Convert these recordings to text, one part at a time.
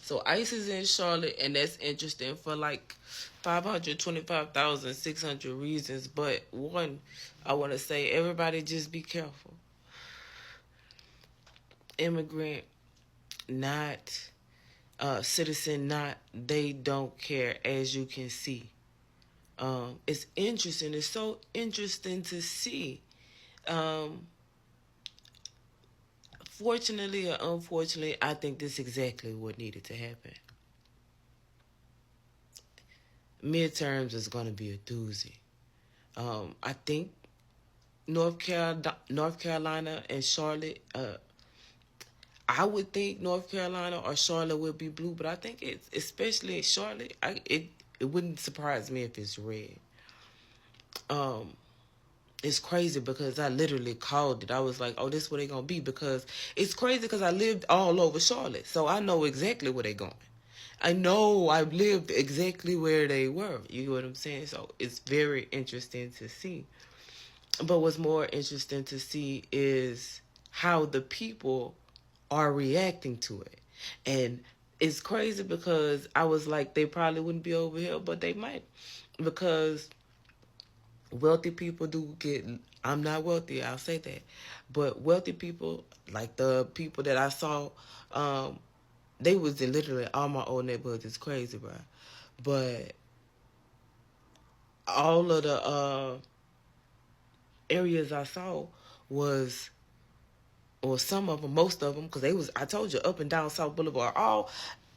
So ICE is in Charlotte, and that's interesting for like 525,600 reasons. But one, I want to say everybody just be careful. Immigrant, not citizen, not, they don't care, as you can see. It's interesting. It's so interesting to see. Um, Fortunately or unfortunately, I think this is exactly what needed to happen. Midterms is going to be a doozy. I think North Carolina and Charlotte. I would think North Carolina or Charlotte would be blue, but I think it's especially Charlotte. It wouldn't surprise me if it's red. Um, it's crazy because I literally called it. I was like, "Oh, this is where they gonna be," because it's crazy because I lived all over Charlotte, so I know exactly where they going. I know I lived exactly where they were. You know what I'm saying? So it's very interesting to see. But what's more interesting to see is how the people are reacting to it. And it's crazy because I was like, they probably wouldn't be over here, but they might. Because wealthy people do get, I'm not wealthy, I'll say that. But wealthy people, like the people that I saw, um, they was in literally all my old neighborhoods. It's crazy, bro. But all of the areas I saw was, or some of them, most of them, because they was, I told you, up and down South Boulevard,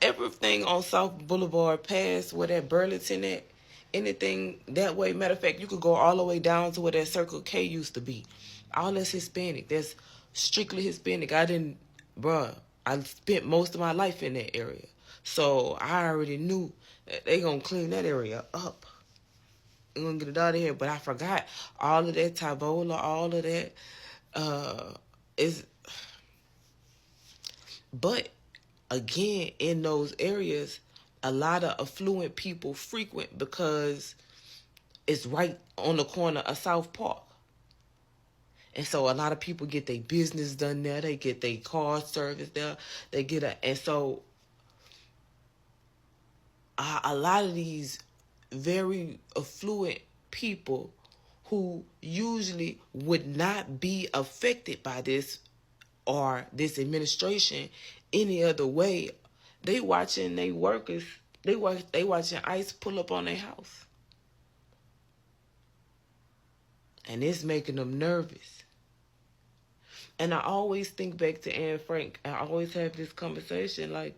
everything on South Boulevard past where that Burlington at, anything that way. Matter of fact, you could go all the way down to where that Circle K used to be. All that's Hispanic. That's strictly Hispanic. Bruh, I spent most of my life in that area. So I already knew that they gonna clean that area up. They're gonna get it out of here. But I forgot all of that Tybola, all of that is, but again, in those areas, a lot of affluent people frequent because it's right on the corner of South Park. And so a lot of people get their business done there. They get their car service there. And so a lot of these very affluent people who usually would not be affected by this or this administration any other way, they watching they workers, they watching ICE pull up on their house. And it's making them nervous. And I always think back to Anne Frank. I always have this conversation like,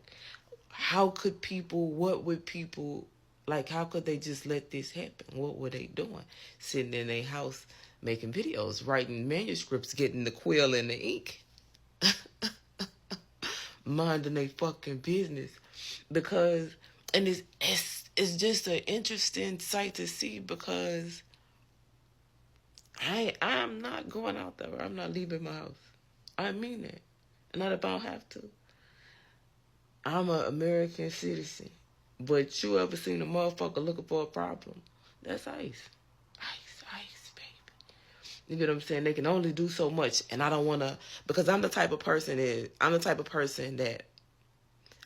what would people, like, how could they just let this happen? What were they doing? Sitting in their house making videos, writing manuscripts, getting the quill and the ink. Minding their fucking business. Because, and it's just an interesting sight to see because I'm not going out there. I'm not leaving my house. I mean that. Not if I don't have to. I'm an American citizen. But you ever seen a motherfucker looking for a problem? That's ICE. ICE, baby. You get what I'm saying? They can only do so much. And I don't want to, because I'm the type of person that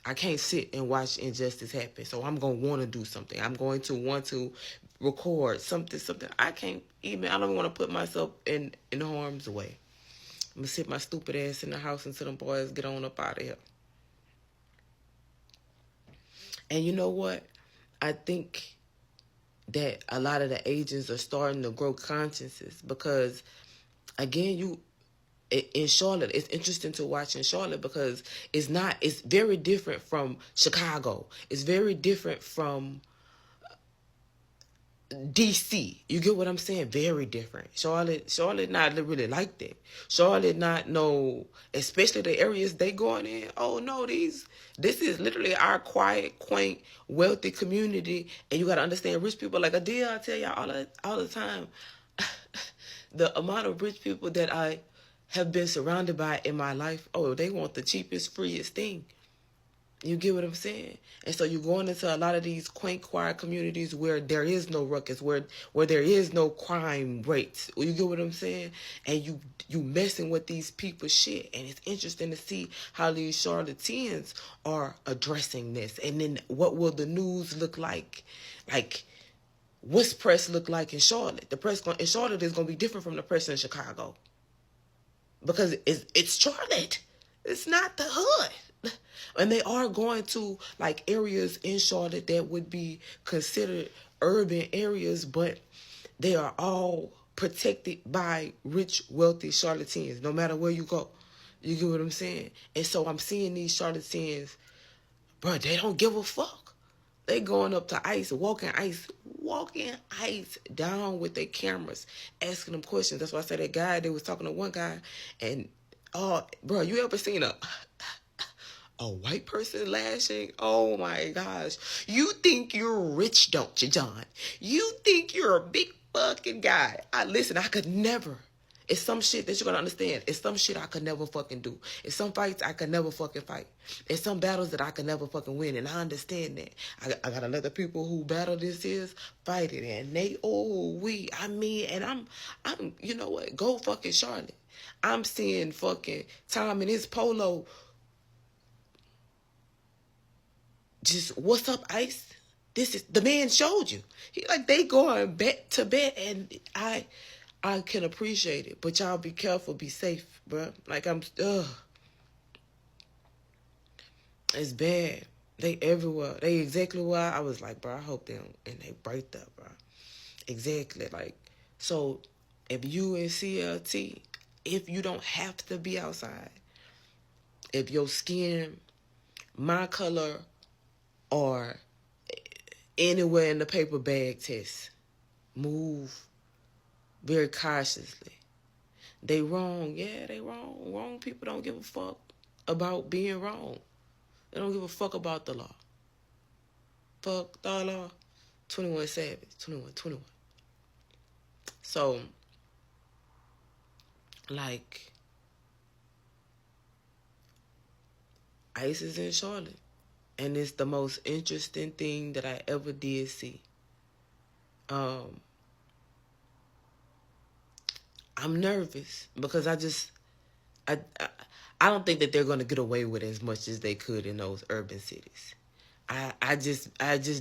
I can't sit and watch injustice happen. So I'm going to want to do something. I'm going to want to record something. I don't even want to put myself in harm's way. I'm going to sit my stupid ass in the house until them boys get on up out of here. And you know what? I think that a lot of the agents are starting to grow consciences because, again, in Charlotte, it's interesting to watch in Charlotte because it's very different from Chicago. It's very different from DC. You get what I'm saying? Very different. Charlotte not really like that. Charlotte not know, especially the areas they going in. Oh no, this is literally our quiet, quaint, wealthy community. And you gotta understand, rich people, like I tell y'all all the time, the amount of rich people that I have been surrounded by in my life, oh, they want the cheapest, freest thing. You get what I'm saying? And so you're going into a lot of these quaint, quiet communities where there is no ruckus, where there is no crime rates. You get what I'm saying? And you messing with these people's shit. And it's interesting to see how these charlatans are addressing this. And then what will the news look like? Like, what's press look like in Charlotte? The press in Charlotte is going to be different from the press in Chicago. Because it's Charlotte. It's not the hood. And they are going to like areas in Charlotte that would be considered urban areas, but they are all protected by rich, wealthy charlatans, no matter where you go. You get what I'm saying? And so I'm seeing these charlatans, bro, they don't give a fuck. They going up to walking ice down with their cameras, asking them questions. That's why I said that guy, they was talking to one guy, and, oh, bro, you ever seen a white person lashing? Oh my gosh. You think you're rich, don't you, John? You think you're a big fucking guy. I could never. It's some shit that you're gonna understand. It's some shit I could never fucking do. It's some fights I could never fucking fight. It's some battles that I could never fucking win, and I understand that. I gotta let the people who battle this is fight it, and they, and I'm, you know what? Go fucking Charlotte. I'm seeing fucking Tom in his polo. Just, what's up, Ice? This is the man showed you. He like, they going back to bed, and I can appreciate it, but y'all be careful, be safe, bro. Like, it's bad. They everywhere. They exactly why I was like, bro, I hope they don't, and they break up, bro. Exactly, like, so if you in CLT, if you don't have to be outside, if your skin, my color, or anywhere in the paper bag test, move very cautiously. They wrong. Yeah, they wrong. Wrong people don't give a fuck about being wrong. They don't give a fuck about the law. Fuck the law. 21 Savage. 21. So, like, ICE is in Charlotte. And it's the most interesting thing that I ever did see. I'm nervous because I don't think that they're going to get away with as much as they could in those urban cities. I just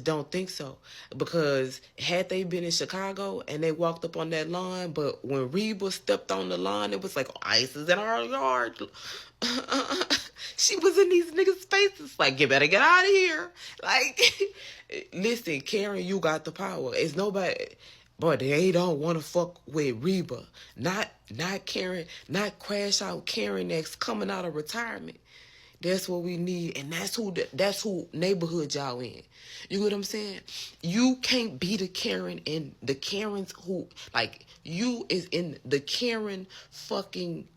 don't think so. Because had they been in Chicago and they walked up on that lawn, but when Reba stepped on the lawn, it was like, oh, ICE is in our yard. She was in these niggas' faces like, you better get out of here. Like, listen, Karen, you got the power. It's nobody, boy, they don't want to fuck with Reba. Not Karen, not crash out Karen that's coming out of retirement. That's what we need, and that's who neighborhood y'all in. You know what I'm saying? You can't be the Karen, and the Karens who, like, you is in the Karen fucking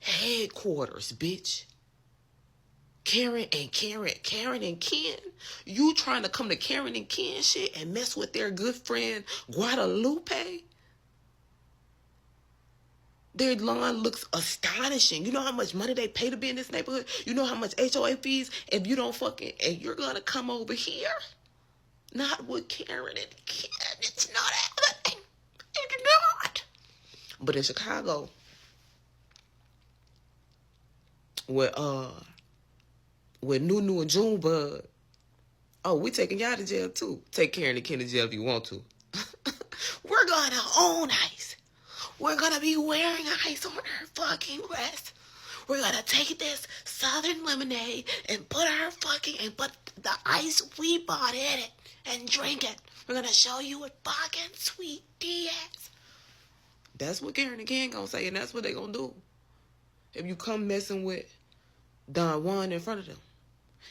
headquarters, bitch. Karen and Ken, you trying to come to Karen and Ken shit and mess with their good friend Guadalupe? Their lawn looks astonishing. You know how much money they pay to be in this neighborhood? You know how much HOA fees? If you don't fucking, and you're gonna come over here? Not with Karen and Ken. It's not happening. It's not. But in Chicago, with Nunu and Junebug, oh, we taking y'all to jail too. Take Karen and Ken to jail if you want to. We're gonna own ICE. We're gonna be wearing ICE on our fucking breasts. We're gonna take this Southern lemonade and put the ice we bought in it and drink it. We're gonna show you what fucking sweet tea is. That's what Karen and Ken gonna say, and that's what they gonna do. If you come messing with Don Juan in front of them.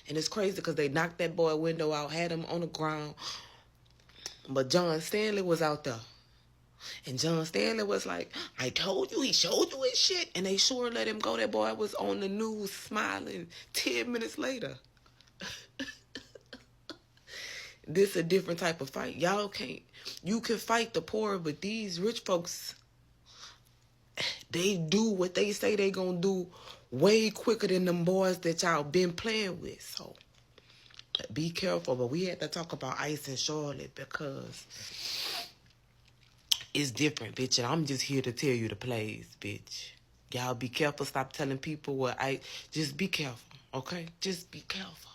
And it's crazy because they knocked that boy window out, had him on the ground. But John Stanley was out there. And John Stanley was like, I told you, he showed you his shit. And they sure let him go. That boy was on the news smiling 10 minutes later. This a different type of fight. Y'all can't. You can fight the poor, but these rich folks, they do what they say they gonna do way quicker than them boys that y'all been playing with. So Be careful, but we had to talk about ice in Charlotte because it's different, bitch. And I'm just here to tell you the plays, bitch. Y'all be careful. Stop telling people what I. Just be careful, okay? Just be careful.